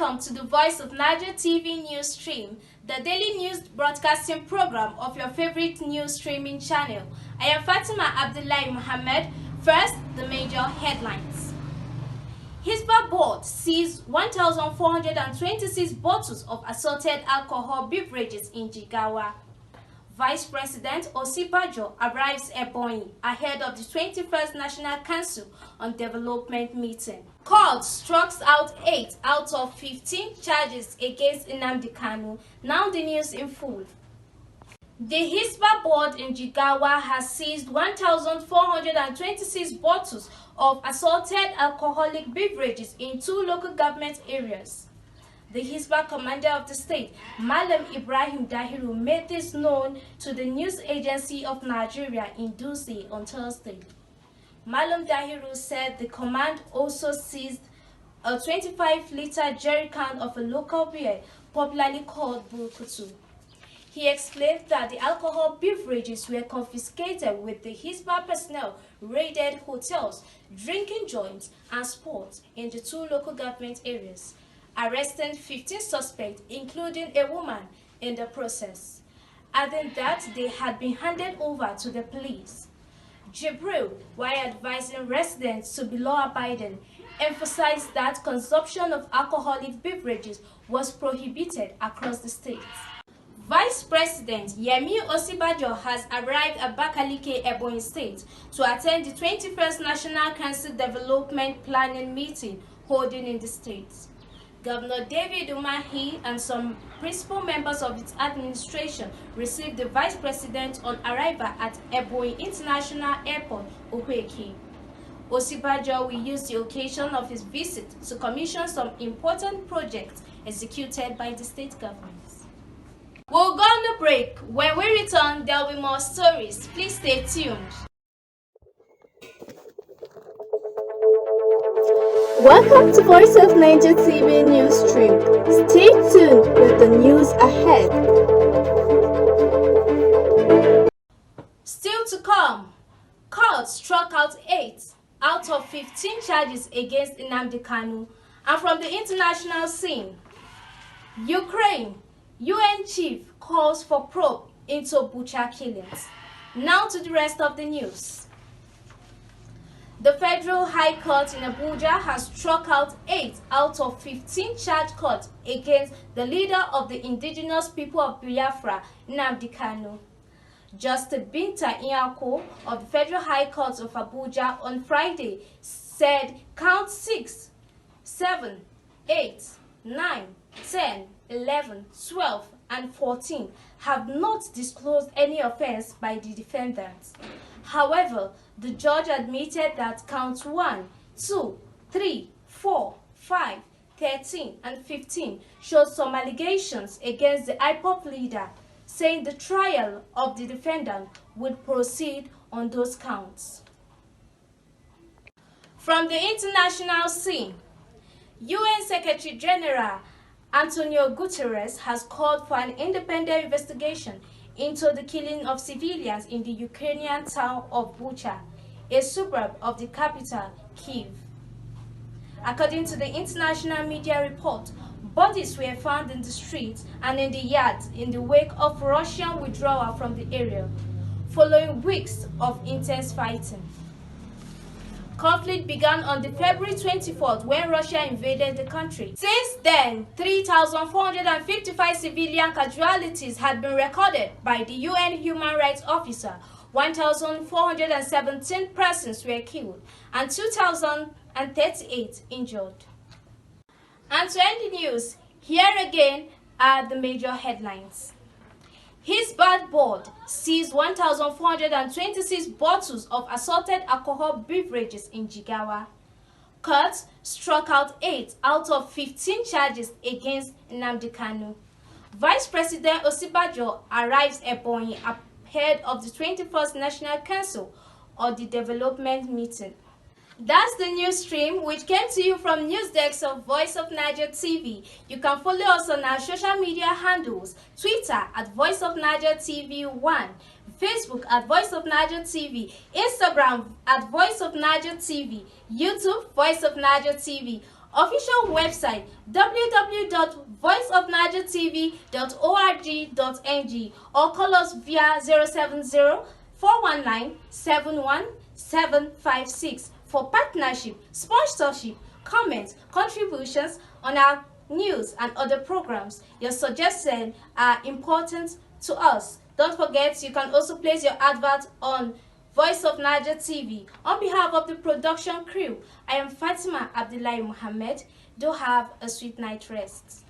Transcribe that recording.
welcome to the Voice of Niger TV news stream, the daily news broadcasting program of your favorite news streaming channel. I am Fatima Abdullahi Mohammed. First, the major headlines. Hisba Board seized 1,426 bottles of assorted alcohol beverages in Jigawa. Vice President Osibajo arrives at Ebonyi ahead of the 21st National Council on Development meeting. Court strikes out 8 out of 15 charges against Nnamdi Kanu. Now the news in full. The Hisba Board in Jigawa has seized 1,426 bottles of assorted alcoholic beverages in 2 local government areas. The Hisba commander of the state, Malam Ibrahim Dahiru, made this known to the news agency of Nigeria in Dutse on Thursday. Malam Dahiru said the command also seized a 25-liter jerry can of a local beer, popularly called Burukutu. He explained that the alcohol beverages were confiscated with the Hisba personnel raided hotels, drinking joints, and sports in the 2 local government areas, arresting 15 suspects, including a woman, in the process, adding that they had been handed over to the police. Jibril, while advising residents to be law-abiding, emphasized that consumption of alcoholic beverages was prohibited across the state. Vice President Yemi Osibajo has arrived at Bakalike, Ebonyi State to attend the 21st National Council Development Planning meeting holding in the state. Governor David Umahi and some principal members of its administration received the Vice President on arrival at Ebonyi International Airport, Ohueke. Osibajo will use the occasion of his visit to commission some important projects executed by the state government. We'll go on a break. When we return, there will be more stories. Please stay tuned. Welcome to Voice of Niger TV news stream. Stay tuned with the news ahead. Still to come, court struck out 8 out of 15 charges against Nnamdi Kanu. And from the international scene, Ukraine, UN chief calls for probe into Bucha killings. Now to the rest of the news. The Federal High Court in Abuja has struck out 8 out of 15 charge counts against the leader of the indigenous people of Biafra, Nnamdi Kanu. Justice Binta Nyako of the Federal High Court of Abuja on Friday said count 6, 7, 8, 9, 10, 11, 12, and 14 have not disclosed any offense by the defendants. However, the judge admitted that counts 1, 2, 3, 4, 5, 13, and 15 showed some allegations against the IPOP leader, saying the trial of the defendant would proceed on those counts. From the international scene, UN Secretary General Antonio Guterres has called for an independent investigation into the killing of civilians in the Ukrainian town of Bucha, a suburb of the capital, Kyiv. According to the international media report, bodies were found in the streets and in the yards in the wake of Russian withdrawal from the area, following weeks of intense fighting. Conflict began on the February 24th when Russia invaded the country. Since then, 3,455 civilian casualties had been recorded by the UN Human Rights Officer, 1,417 persons were killed, and 2,038 injured. And to end the news, here again are the major headlines. Hisba Board seized 1,426 bottles of assorted alcohol beverages in Jigawa. Court struck out 8 out of 15 charges against Nnamdi Kanu. Vice President Osibajo arrives at Ebonyi ahead of the 21st National Council on the Development meeting. That's the news stream which came to you from news desk of Voice of Niger TV. You can follow us on our social media handles: Twitter at Voice of Niger TV 1, Facebook at Voice of Niger TV, Instagram at Voice of Niger TV, YouTube Voice of Niger TV. official website www.voiceofnigertv.org.ng or call us via 070-419-71756 for partnership, sponsorship, comments, contributions on our news and other programs. Your suggestions are important to us. Don't forget, you can also place your advert on Voice of Niger TV. On behalf of the production crew, I am Fatima Abdullahi Mohammed. Do have a sweet night rest.